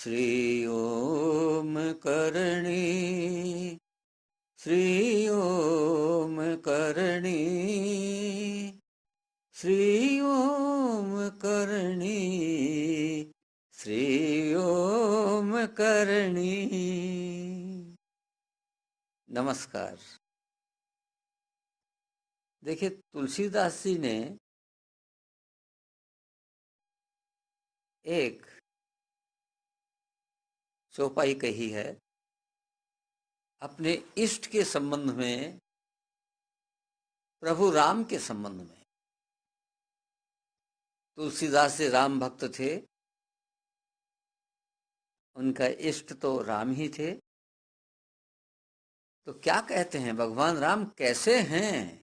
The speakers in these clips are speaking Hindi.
श्री ओम करणी, श्री ओम करणी, श्री ओम करणी, श्री ओम करणी। नमस्कार। देखिए, तुलसीदास जी ने एक चौपाई कही है अपने इष्ट के संबंध में, प्रभु राम के संबंध में। तुलसीदास जी राम भक्त थे, उनका इष्ट तो राम ही थे। तो क्या कहते हैं, भगवान राम कैसे हैं?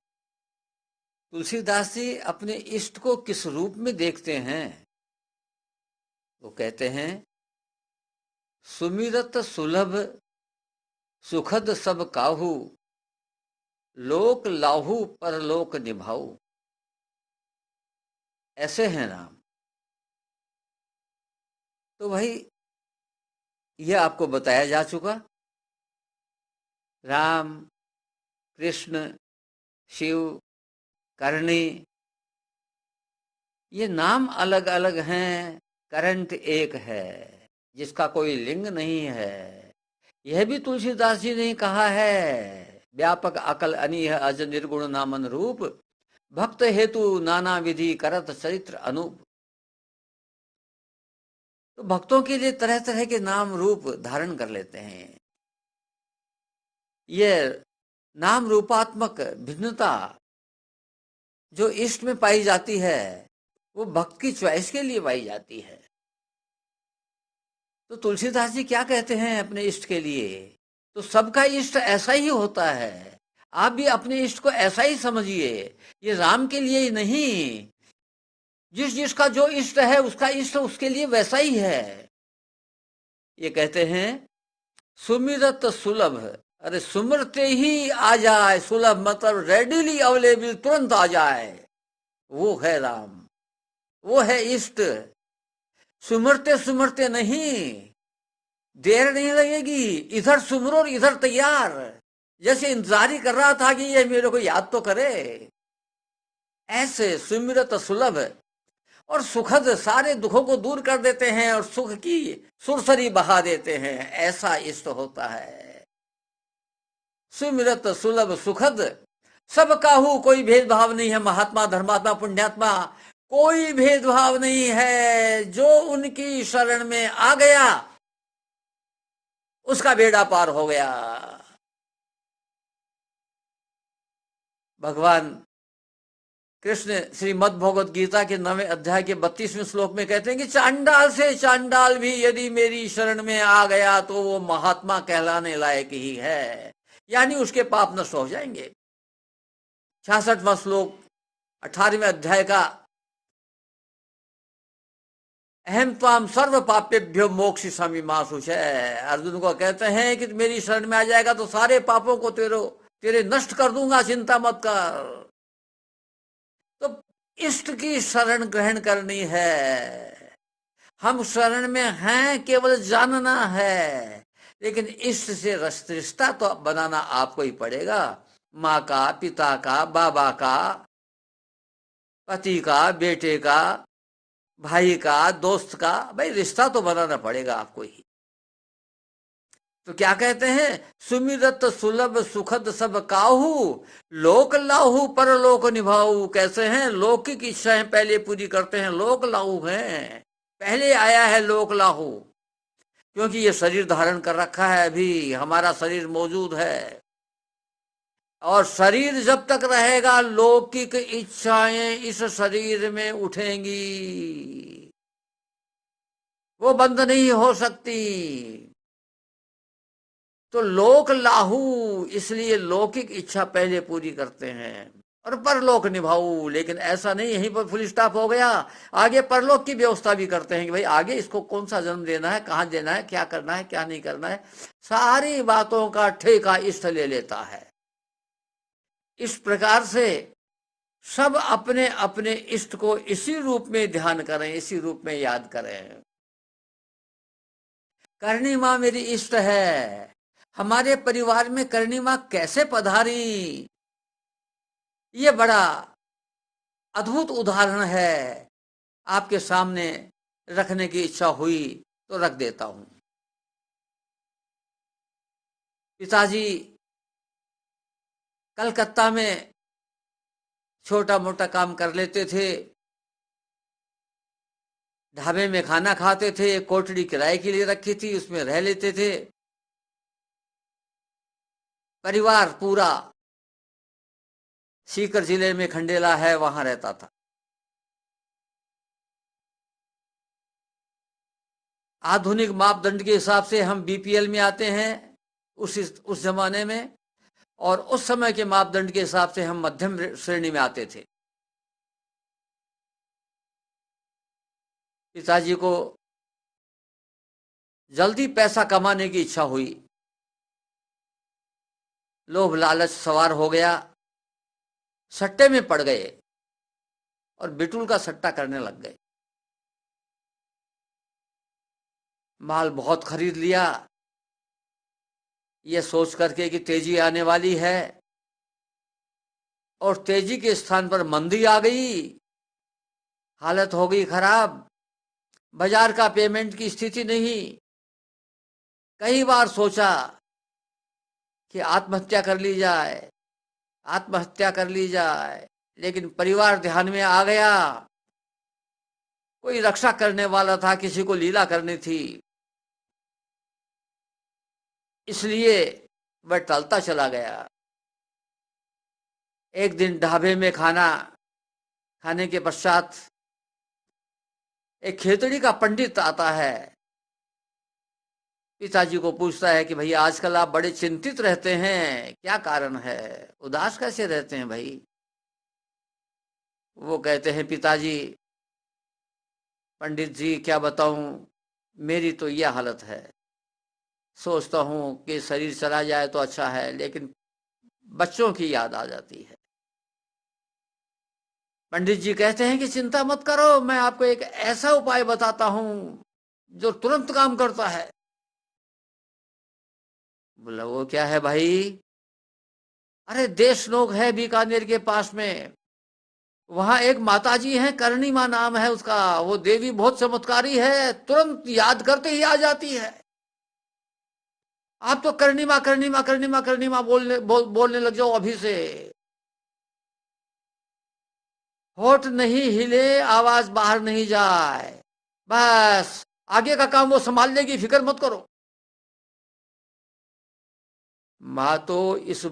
तुलसीदास जी अपने इष्ट को किस रूप में देखते हैं? वो कहते हैं, सुमिरत सुलभ सुखद सब काहू, लोक लाहू परलोक निभाऊ। ऐसे हैं राम। तो भाई, यह आपको बताया जा चुका। राम, कृष्ण, शिव, करणी, ये नाम अलग अलग हैं, करंट एक है जिसका कोई लिंग नहीं है। यह भी तुलसीदास जी ने कहा है, व्यापक अकल अनीह अज निर्गुण नामन रूप, भक्त हेतु नाना विधि करत चरित्र अनूप। तो भक्तों के लिए तरह तरह के नाम रूप धारण कर लेते हैं। यह नाम रूपात्मक भिन्नता जो इष्ट में पाई जाती है, वो भक्त की चॉइस के लिए पाई जाती है। तो तुलसीदास जी क्या कहते हैं अपने इष्ट के लिए? तो सबका इष्ट ऐसा ही होता है। आप भी अपने इष्ट को ऐसा ही समझिए। ये राम के लिए ही नहीं, जिस जिसका जो इष्ट है उसका इष्ट उसके लिए वैसा ही है। ये कहते हैं, सुमिरत सुलभ, अरे सुमरते ही आ जाए, सुलभ मतलब रेडिली अवेलेबल, तुरंत आ जाए, वो है राम, वो है इष्ट। सुमरते सुमरते नहीं, देर नहीं लगेगी, इधर सुमरो और इधर तैयार, जैसे इंतजार ही कर रहा था कि ये मेरे को याद तो करे। ऐसे सुमिरत सुलभ और सुखद, सारे दुखों को दूर कर देते हैं और सुख की सुरसरी बहा देते हैं, ऐसा इष्ट होता है। सुमिरत सुलभ सुखद सब काहू, कोई भेदभाव नहीं है, महात्मा धर्मात्मा पुण्यात्मा कोई भेदभाव नहीं है। जो उनकी शरण में आ गया उसका बेड़ा पार हो गया। भगवान कृष्ण श्रीमद् भगवद गीता के 9वें अध्याय के 32वें श्लोक में कहते हैं कि चांडाल से चांडाल भी यदि मेरी शरण में आ गया तो वो महात्मा कहलाने लायक ही है, यानी उसके पाप नष्ट हो जाएंगे। 66वां श्लोक 18वें अध्याय का, अहम त्वाम सर्व पापेभ्यो मोक्षयिष्यामि मा शुचय। अर्जुन को कहते हैं कि मेरी शरण में आ जाएगा तो सारे पापों को तेरे नष्ट कर दूंगा, चिंता मत कर। तो इष्ट की शरण ग्रहण करनी है। हम शरण में हैं, केवल जानना है, लेकिन इष्ट से रिश्ता तो बनाना आपको ही पड़ेगा। माँ का, पिता का, बाबा का, पति का, बेटे का, भाई का, दोस्त का, भाई रिश्ता तो बनाना पड़ेगा आपको ही। तो क्या कहते हैं, सुमिरत सुलभ सुखद सब काहू, लोक लाहू परलोक निभाऊ। कैसे हैं? लौकिक इच्छाएं पहले पूरी करते हैं, लोक लाहू हैं, पहले आया है लोक लाहू। क्योंकि ये शरीर धारण कर रखा है, अभी हमारा शरीर मौजूद है, और शरीर जब तक रहेगा लौकिक इच्छाएं इस शरीर में उठेंगी, वो बंद नहीं हो सकती। तो लोक लाहू, इसलिए लौकिक इच्छा पहले पूरी करते हैं और परलोक निभाऊ। लेकिन ऐसा नहीं यहीं पर फुल स्टॉप हो गया, आगे परलोक की व्यवस्था भी करते हैं कि भाई आगे इसको कौन सा जन्म देना है, कहाँ देना है, क्या करना है, क्या नहीं करना है, सारी बातों का ठेका इष्ट ले लेता है। इस प्रकार से सब अपने अपने इष्ट को इसी रूप में ध्यान करें, इसी रूप में याद करें। करणी माँ मेरी इष्ट है। हमारे परिवार में करणी माँ कैसे पधारी, ये बड़ा अद्भुत उदाहरण है, आपके सामने रखने की इच्छा हुई तो रख देता हूं। पिताजी कलकत्ता में छोटा मोटा काम कर लेते थे, ढाबे में खाना खाते थे, कोठड़ी किराए के लिए रखी थी, उसमें रह लेते थे। परिवार पूरा सीकर जिले में खंडेला है, वहां रहता था। आधुनिक मापदंड के हिसाब से हम बीपीएल में आते हैं उस जमाने में, और उस समय के मापदंड के हिसाब से हम मध्यम श्रेणी में आते थे। पिताजी को जल्दी पैसा कमाने की इच्छा हुई, लोभ लालच सवार हो गया, सट्टे में पड़ गए और बिटुल का सट्टा करने लग गए। माल बहुत खरीद लिया, ये सोच करके कि तेजी आने वाली है, और तेजी के स्थान पर मंदी आ गई, हालत हो गई खराब, बाजार का पेमेंट की स्थिति नहीं। कई बार सोचा कि आत्महत्या कर ली जाए, आत्महत्या कर ली जाए, लेकिन परिवार ध्यान में आ गया, कोई रक्षा करने वाला था, किसी को लीला करनी थी, इसलिए वह टलता चला गया। एक दिन ढाबे में खाना खाने के पश्चात एक खेतड़ी का पंडित आता है, पिताजी को पूछता है कि भाई आजकल आप बड़े चिंतित रहते हैं, क्या कारण है, उदास कैसे रहते हैं भाई। वो कहते हैं पिताजी, पंडित जी क्या बताऊं, मेरी तो यह हालत है, सोचता हूं कि शरीर चला जाए तो अच्छा है, लेकिन बच्चों की याद आ जाती है। पंडित जी कहते हैं कि चिंता मत करो, मैं आपको एक ऐसा उपाय बताता हूं जो तुरंत काम करता है। बोला वो क्या है भाई। अरे देशनोक है बीकानेर के पास में, वहां एक माताजी है, करणी माँ नाम है उसका, वो देवी बहुत चमत्कारी है, तुरंत याद करते ही आ जाती है। आप तो करणी माँ करणी माँ करणी माँ करणी माँ बोलने लग जाओ अभी से। होठ नहीं हिले, आवाज बाहर नहीं जाए, बस आगे का काम वो संभाल लेगी, फिक्र मत करो। माँ तो इस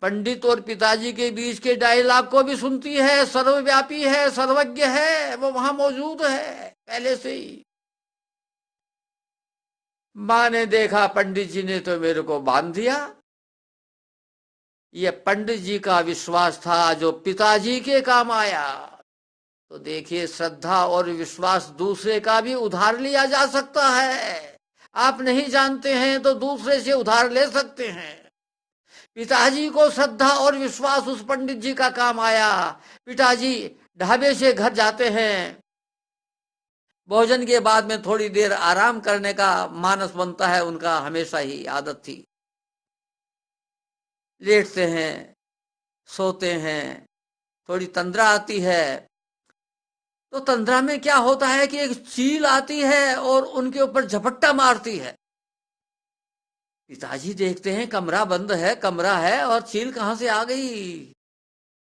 पंडित और पिताजी के बीच के डायलॉग को भी सुनती है, सर्वव्यापी है, सर्वज्ञ है, वो वहां मौजूद है पहले से ही। माँ ने देखा पंडित जी ने तो मेरे को बांध दिया, ये पंडित जी का विश्वास था जो पिताजी के काम आया। तो देखिए, श्रद्धा और विश्वास दूसरे का भी उधार लिया जा सकता है, आप नहीं जानते हैं तो दूसरे से उधार ले सकते हैं। पिताजी को श्रद्धा और विश्वास उस पंडित जी का काम आया। पिताजी ढाबे से घर जाते हैं, भोजन के बाद में थोड़ी देर आराम करने का मानस बनता है उनका, हमेशा ही आदत थी। लेटते हैं, सोते हैं, थोड़ी तंद्रा आती है, तो तंद्रा में क्या होता है कि एक चील आती है और उनके ऊपर झपट्टा मारती है। पिताजी देखते हैं कमरा बंद है, कमरा है, और चील कहां से आ गई।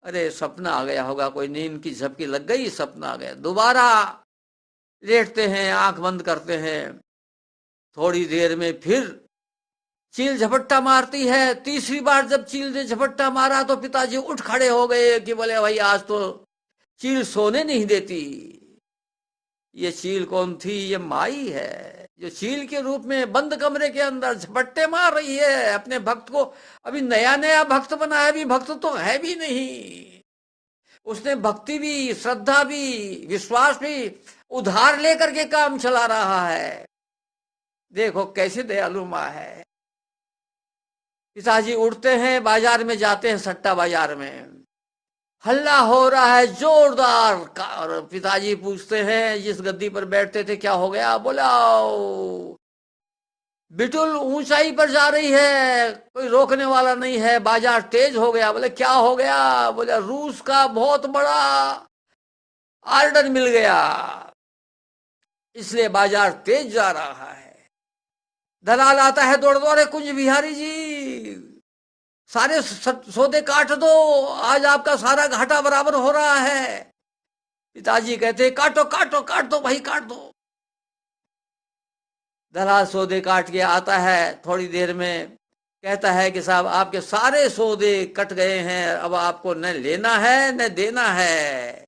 अरे सपना आ गया होगा, कोई नींद की झपकी लग गई, सपना आ गया। दोबारा लेटते हैं, आंख बंद करते हैं, थोड़ी देर में फिर चील झपट्टा मारती है। तीसरी बार जब चील ने झपट्टा मारा तो पिताजी उठ खड़े हो गए कि बोले भाई आज तो चील सोने नहीं देती। ये चील कौन थी, ये माई है जो चील के रूप में बंद कमरे के अंदर झपट्टे मार रही है अपने भक्त को। अभी नया नया भक्त बनाया, भी भक्त तो है भी नहीं, उसने भक्ति भी, श्रद्धा भी, विश्वास भी उधार लेकर के काम चला रहा है। देखो कैसे दयालु माँ है। पिताजी उठते हैं, बाजार में जाते हैं, सट्टा बाजार में हल्ला हो रहा है जोरदार। और पिताजी पूछते हैं, जिस गद्दी पर बैठते थे, क्या हो गया। बोला बिल्कुल ऊंचाई पर जा रही है, कोई रोकने वाला नहीं है। बाजार तेज हो गया। बोले क्या हो गया? बोले रूस का बहुत बड़ा ऑर्डर मिल गया, इसलिए बाजार तेज जा रहा है। दलाल आता है दौड़ दौड़े, कुंज बिहारी जी सारे सौदे काट दो, आज आपका सारा घाटा बराबर हो रहा है। पिताजी कहते काटो काटो काट दो भाई, काट दो। दलाल सौदे काट के आता है, थोड़ी देर में कहता है कि साहब आपके सारे सौदे कट गए हैं, अब आपको न लेना है न देना है।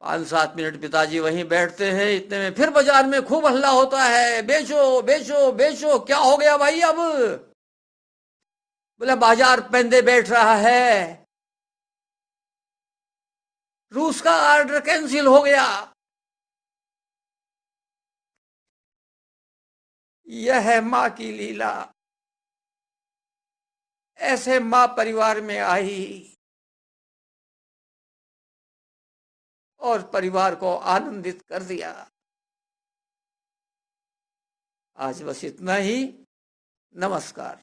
5-7 मिनट पिताजी वहीं बैठते हैं। इतने में फिर बाजार में खूब हल्ला होता है, बेचो बेचो बेचो। क्या हो गया भाई अब? बोला बाजार पेंदे बैठ रहा है, रूस का ऑर्डर कैंसिल हो गया। यह है माँ की लीला। ऐसे माँ परिवार में आई और परिवार को आनंदित कर दिया। आज बस इतना ही। नमस्कार।